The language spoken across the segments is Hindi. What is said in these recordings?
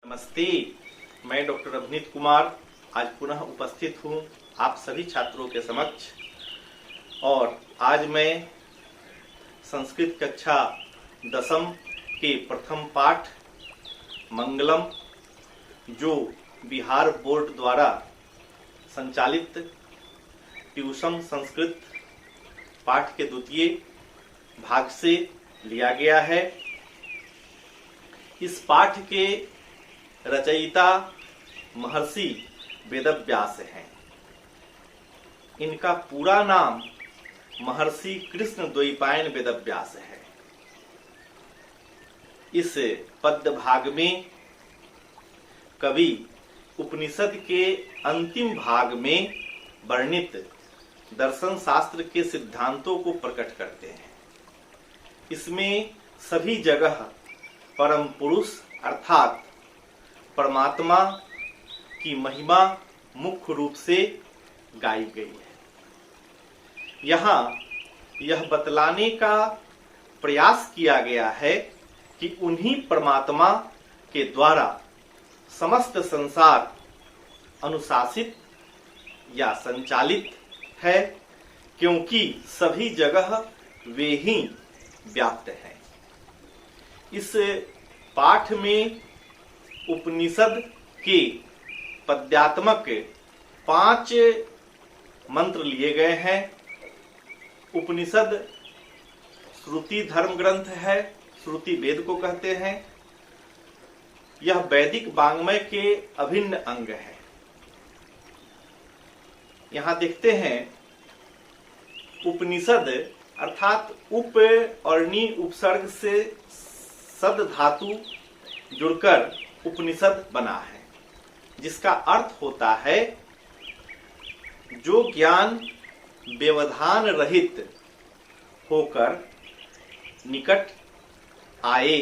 नमस्ते, मैं डॉक्टर अभिनीत कुमार आज पुनः उपस्थित हूँ आप सभी छात्रों के समक्ष। और आज मैं संस्कृत कक्षा 10वीं के प्रथम पाठ मंगलम, जो बिहार बोर्ड द्वारा संचालित ट्यूशन संस्कृत पाठ के द्वितीय भाग से लिया गया है। इस पाठ के रचयिता महर्षि वेदव्यास हैं। इनका पूरा नाम महर्षि कृष्ण द्वैपायन वेदव्यास है। इस पद्य भाग में कवि उपनिषद के अंतिम भाग में वर्णित दर्शन शास्त्र के सिद्धांतों को प्रकट करते हैं। इसमें सभी जगह परम पुरुष अर्थात परमात्मा की महिमा मुख्य रूप से गाई गई है। यहाँ यह बतलाने का प्रयास किया गया है कि उन्हीं परमात्मा के द्वारा समस्त संसार अनुशासित या संचालित है, क्योंकि सभी जगह वे ही व्याप्त हैं। इस पाठ में उपनिषद के पद्यात्मक 5 मंत्र लिए गए हैं। उपनिषद श्रुति धर्म ग्रंथ है, श्रुति वेद को कहते हैं। यह वैदिक वाङ्मय के अभिन्न अंग है। यहाँ देखते हैं उपनिषद अर्थात उप और नी उपसर्ग से सद धातु जुड़कर उपनिषद बना है, जिसका अर्थ होता है जो ज्ञान व्यवधान रहित होकर निकट आए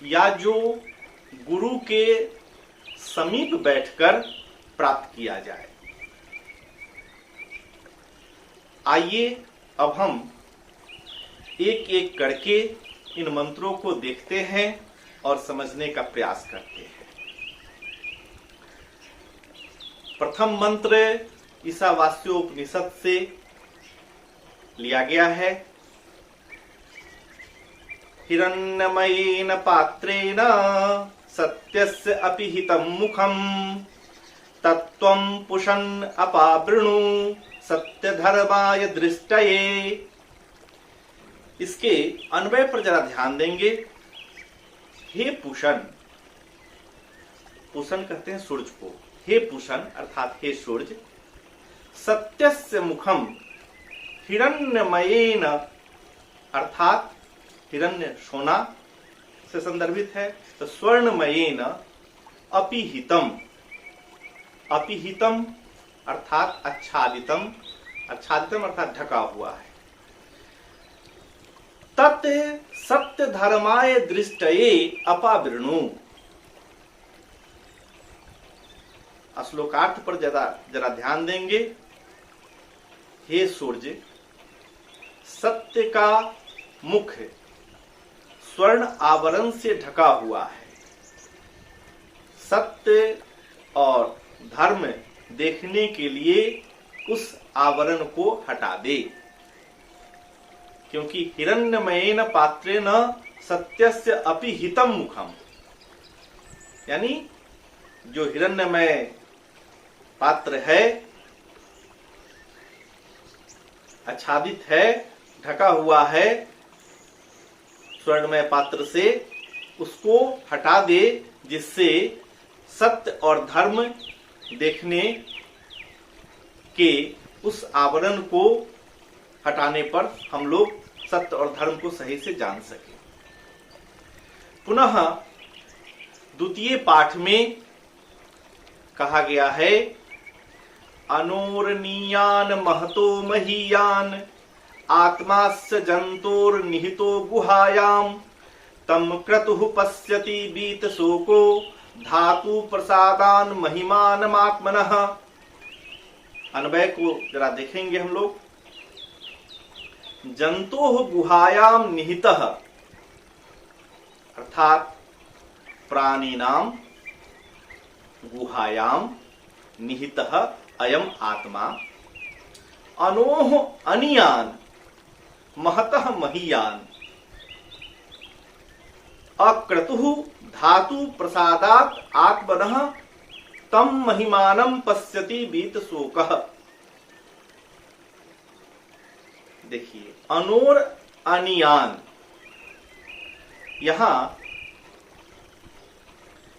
या जो गुरु के समीप बैठकर प्राप्त किया जाए। आइए अब हम एक एक करके इन मंत्रों को देखते हैं और समझने का प्रयास करते हैं। प्रथम मंत्र ईशावास्योपनिषद से लिया गया है। हिरण्यमयेन पात्रेण सत्यस्य अपि हितं मुखं तत्त्वं पुषन् अपावृणु सत्यधर्माय दृष्टये। इसके अन्वय पर जरा ध्यान देंगे। हे पूषण, पूषण कहते हैं सूरज को। हे पूषण अर्थात हे सूरज, सत्यस्य मुखम हिरण्यमयेन अर्थात हिरण्य सोना से संदर्भित है, तो स्वर्णमयेन अपिहितम, अपिहितम अर्थात आच्छादितम, आच्छादितम अर्थात ढका हुआ है। तत् सत्य धर्माय दृष्टये अपावृणु। श्लोकार्थ पर जरा ध्यान देंगे। हे सूर्य, सत्य का मुख स्वर्ण आवरण से ढका हुआ है। सत्य और धर्म देखने के लिए उस आवरण को हटा दे, क्योंकि हिरण्यमयेन पात्रेण सत्यस्य अपि हितं मुखम, यानी जो हिरण्यमय पात्र है, आच्छादित है, ढका हुआ है स्वर्णमय पात्र से, उसको हटा दे, जिससे सत्य और धर्म देखने के उस आवरण को हटाने पर हम लोग सत्य और धर्म को सही से जान सके। पुनः द्वितीय पाठ में कहा गया है, अनोरणीयान महतो महीयान आत्मास्य जंतोर निहितो गुहायाम तम क्रतुः पश्यति बीत शोको धातु प्रसादान महिमानमात्मनः। अन्वय को जरा देखेंगे हम लोग। जंतोः गुहायाम निहितः अर्थात प्राणिनाम गुहायाम निहितः अयम आत्मा अनोह अनियान महतः महीयान अक्रतुः धातु प्रसादात आत्मनः तम महिमानं पश्यति बीत शोकः। देखिए, अनोर अनियान, यहां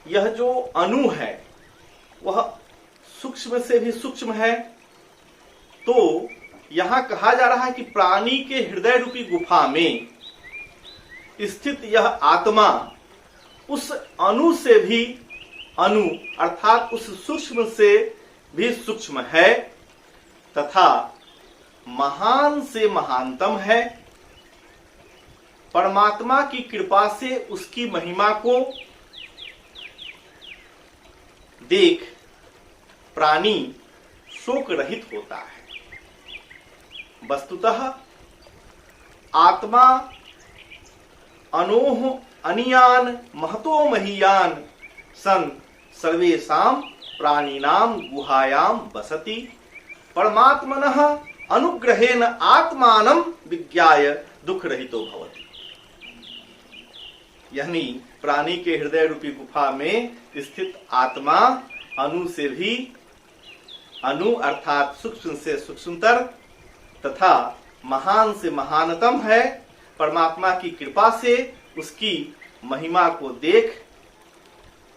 यह जो अणु है वह सूक्ष्म से भी सूक्ष्म है। तो यहां कहा जा रहा है कि प्राणी के हृदय रूपी गुफा में स्थित यह आत्मा उस अणु से भी अणु अर्थात उस सूक्ष्म से भी सूक्ष्म है तथा महान से महानतम है। परमात्मा की कृपा से उसकी महिमा को देख प्राणी शोक रहित होता है। वस्तुतः आत्मा अनोह अनियान महतो महीयान सन सर्वेषां प्राणिनां गुहायां वसति परमात्मनः अनुग्रहेण आत्मानं विज्ञाय दुख रहितो भवति। यानी प्राणी के हृदय रूपी गुफा में स्थित आत्मा अणु से भी अणु अर्थात सूक्ष्म से सूक्ष्मतर तथा महान से महानतम है। परमात्मा की कृपा से उसकी महिमा को देख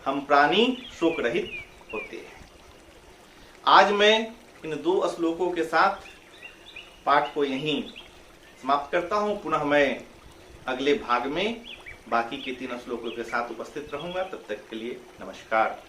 हम प्राणी शोक रहित होते हैं। आज मैं इन 2 श्लोकों के साथ पाठ को यहीं समाप्त करता हूं। पुनः मैं अगले भाग में बाकी के 3 श्लोकों के साथ उपस्थित रहूंगा। तब तक के लिए नमस्कार।